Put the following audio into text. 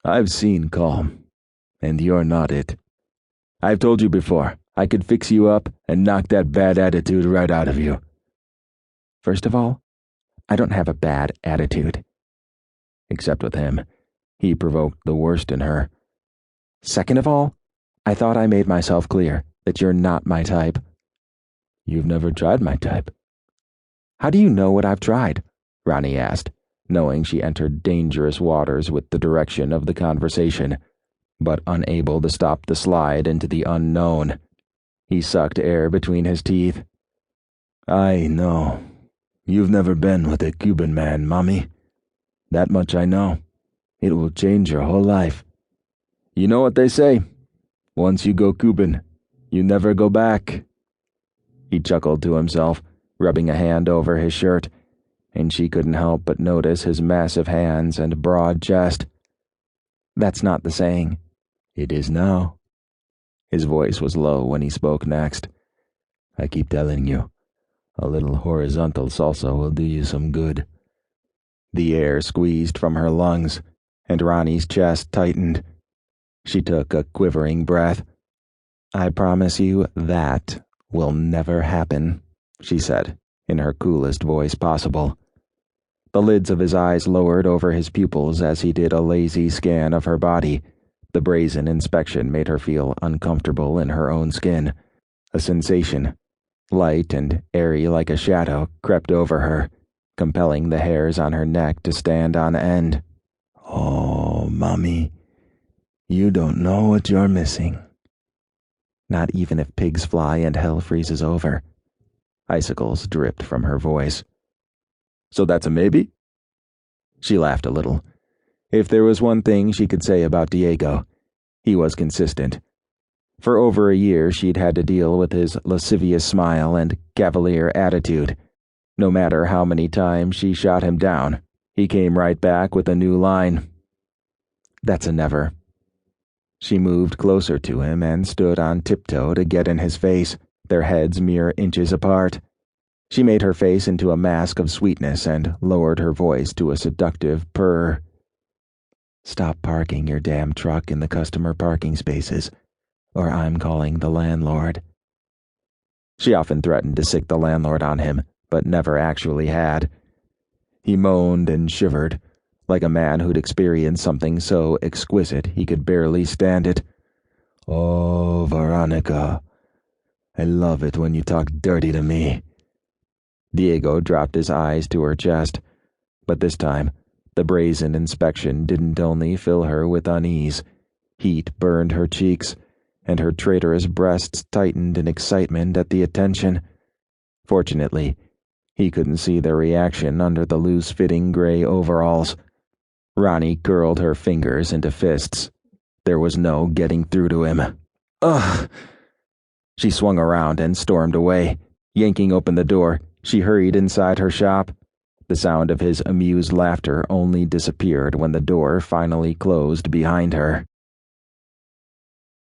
I've seen calm, and you're not it. I've told you before, I could fix you up and knock that bad attitude right out of you. First of all, I don't have a bad attitude. Except with him. He provoked the worst in her. Second of all, I thought I made myself clear that you're not my type. You've never tried my type. How do you know what I've tried? Ronnie asked, knowing she entered dangerous waters with the direction of the conversation, but unable to stop the slide into the unknown. He sucked air between his teeth. I know. You've never been with a Cuban man, Mommy. That much I know. It will change your whole life. You know what they say? Once you go Cuban, you never go back. He chuckled to himself, rubbing a hand over his shirt, and she couldn't help but notice his massive hands and broad chest. That's not the saying. It is now. His voice was low when he spoke next. I keep telling you, a little horizontal salsa will do you some good. The air squeezed from her lungs, and Ronnie's chest tightened. She took a quivering breath. I promise you that will never happen, she said, in her coolest voice possible. The lids of his eyes lowered over his pupils as he did a lazy scan of her body. The brazen inspection made her feel uncomfortable in her own skin. A sensation, light and airy like a shadow, crept over her, compelling the hairs on her neck to stand on end. Oh, Mommy, you don't know what you're missing. Not even if pigs fly and hell freezes over. Icicles dripped from her voice. So that's a maybe? She laughed a little. If there was one thing she could say about Diego, he was consistent. For over a year she'd had to deal with his lascivious smile and cavalier attitude. No matter how many times she shot him down, he came right back with a new line. That's a never. She moved closer to him and stood on tiptoe to get in his face, their heads mere inches apart. She made her face into a mask of sweetness and lowered her voice to a seductive purr. Stop parking your damn truck in the customer parking spaces, or I'm calling the landlord. She often threatened to sick the landlord on him, but never actually had. He moaned and shivered, like a man who'd experienced something so exquisite he could barely stand it. Oh, Veronica, I love it when you talk dirty to me. Diego dropped his eyes to her chest, but this time, the brazen inspection didn't only fill her with unease. Heat burned her cheeks, and her traitorous breasts tightened in excitement at the attention. Fortunately, he couldn't see their reaction under the loose-fitting gray overalls. Ronnie curled her fingers into fists. There was no getting through to him. Ugh! She swung around and stormed away. Yanking open the door, she hurried inside her shop. The sound of his amused laughter only disappeared when the door finally closed behind her.